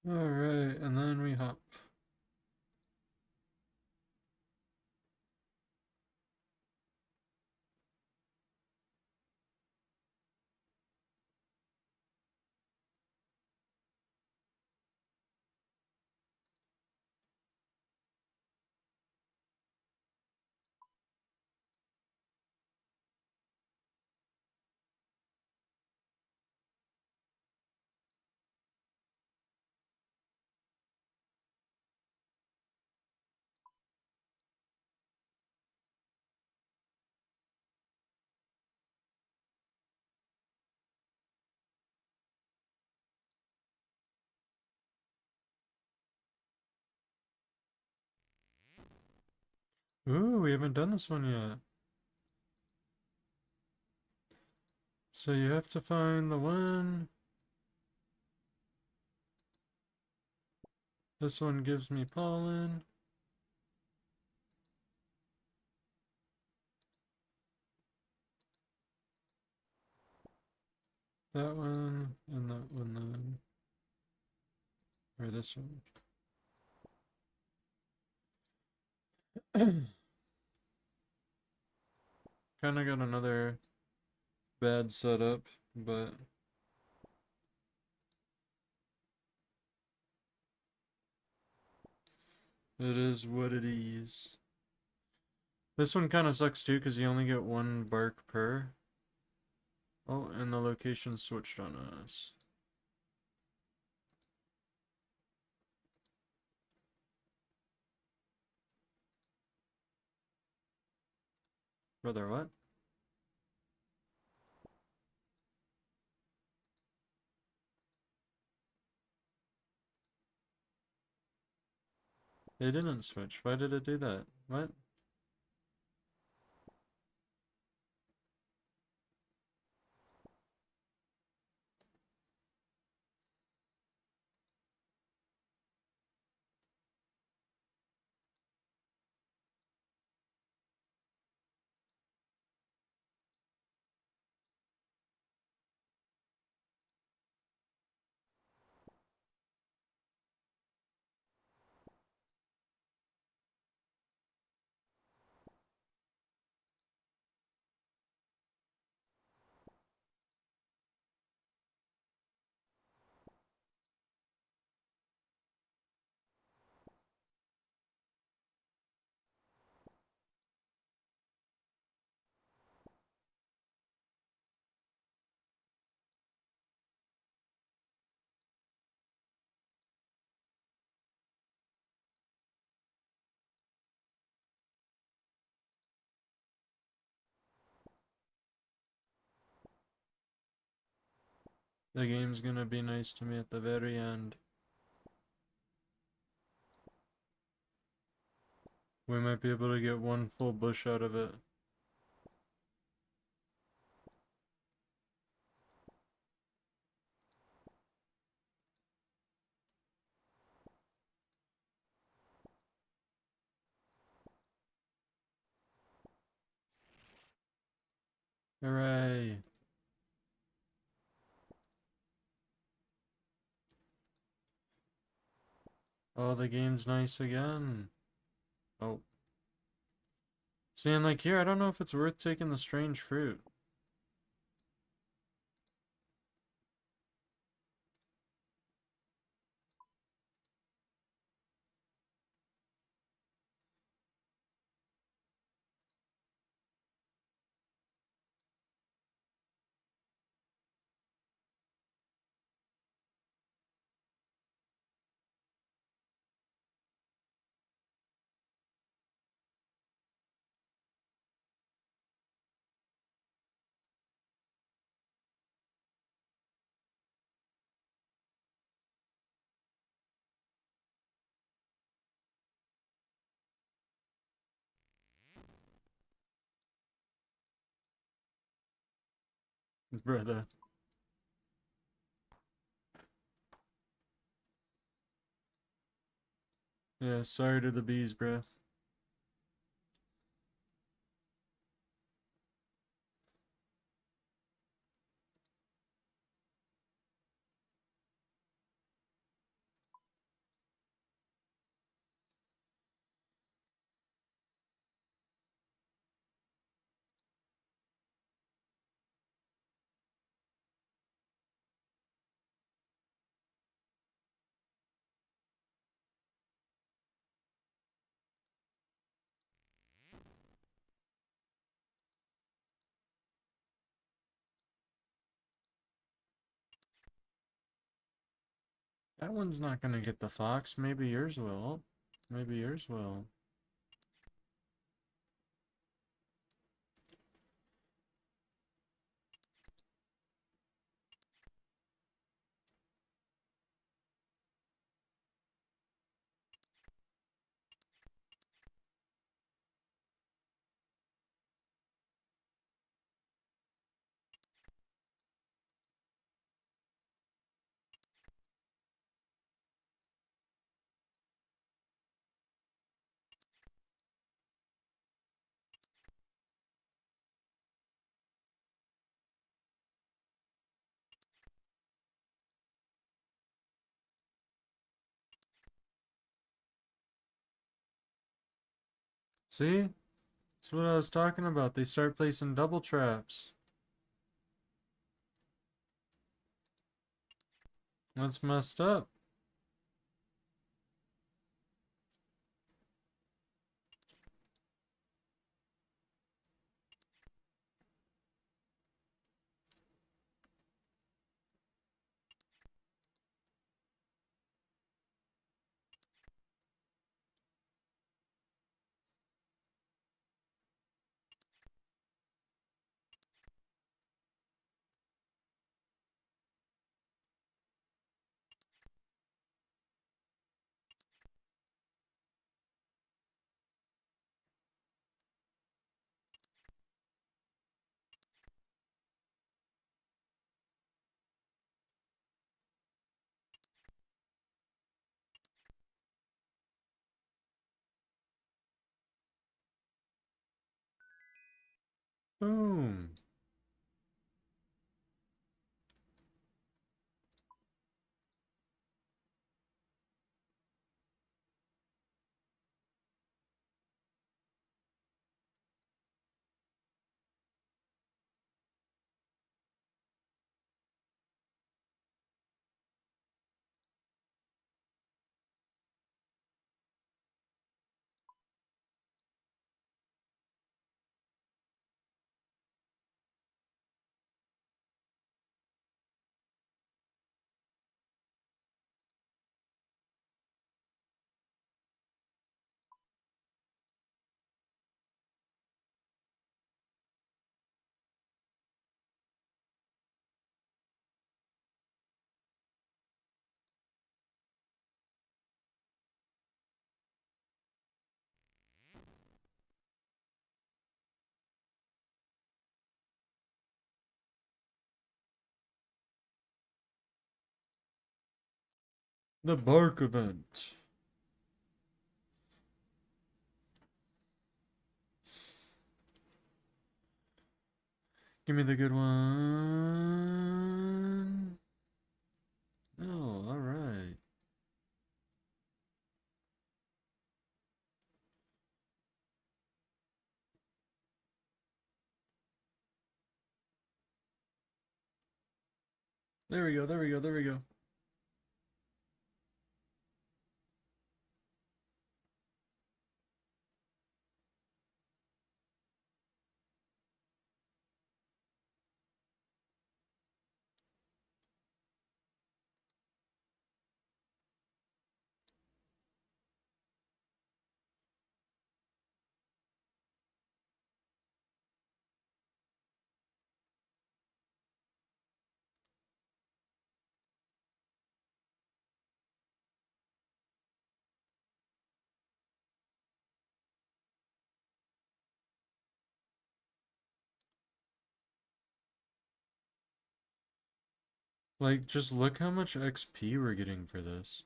Alright, and then we hop. Ooh, we haven't done this one yet. So you have to find the one. This one gives me pollen. That one, and that one then. Or this one. Kinda got another bad setup, but it is what it is. This one kind of sucks too because you only get one bark per. Oh, and the location switched on us. Brother, what? They didn't switch. Why did it do that? What? The game's gonna be nice to me at the very end. We might be able to get one full bush out of it. Hooray! Oh, the game's nice again. Oh. See, and like here, I don't know if it's worth taking the strange fruit. Brother. Yeah, sorry to the bees, bruh. That one's not gonna get the fox. Maybe yours will. Maybe yours will. See? That's what I was talking about. They start placing double traps. That's messed up. Boom. The bark event. Give me the good one. Oh, alright. There we go, there we go, there we go. Like, just look how much XP we're getting for this.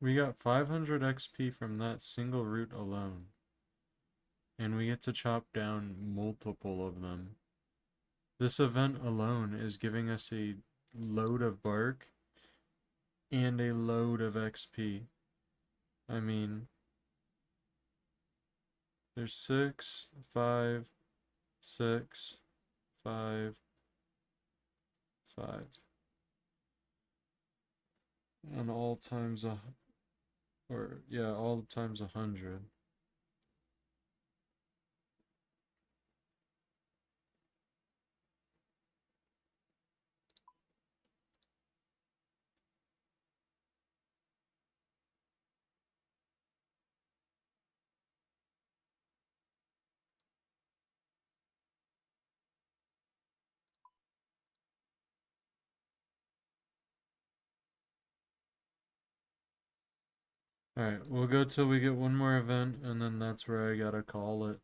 We got 500 XP from that single root alone. And we get to chop down multiple of them. This event alone is giving us a load of bark and a load of XP. I mean, there's 6, 5, 6, 5, 5. And all times all times 100. Alright, we'll go till we get one more event, and then that's where I gotta call it.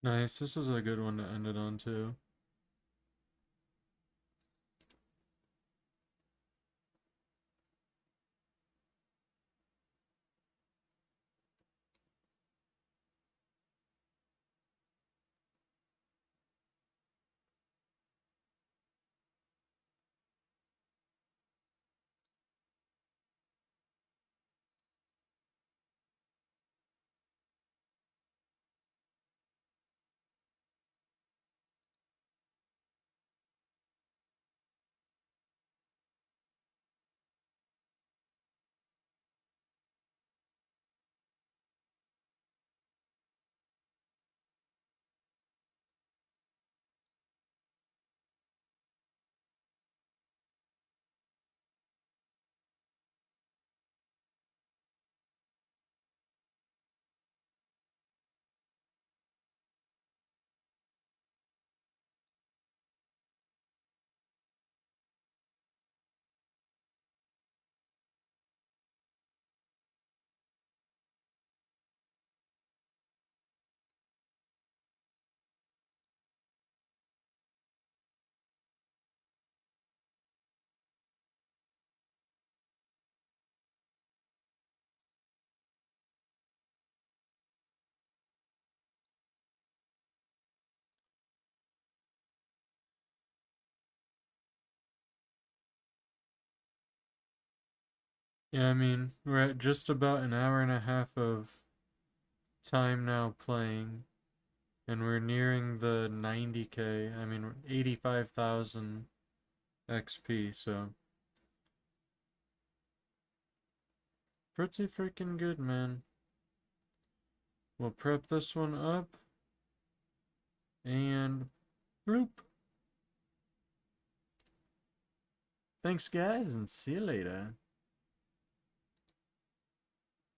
Nice, this is a good one to end it on too. Yeah, I mean, we're at just about an hour and a half of time now playing, and we're nearing the 90k. I mean, 85,000 XP, so pretty freaking good, man. We'll prep this one up, and bloop. Thanks, guys, and see you later.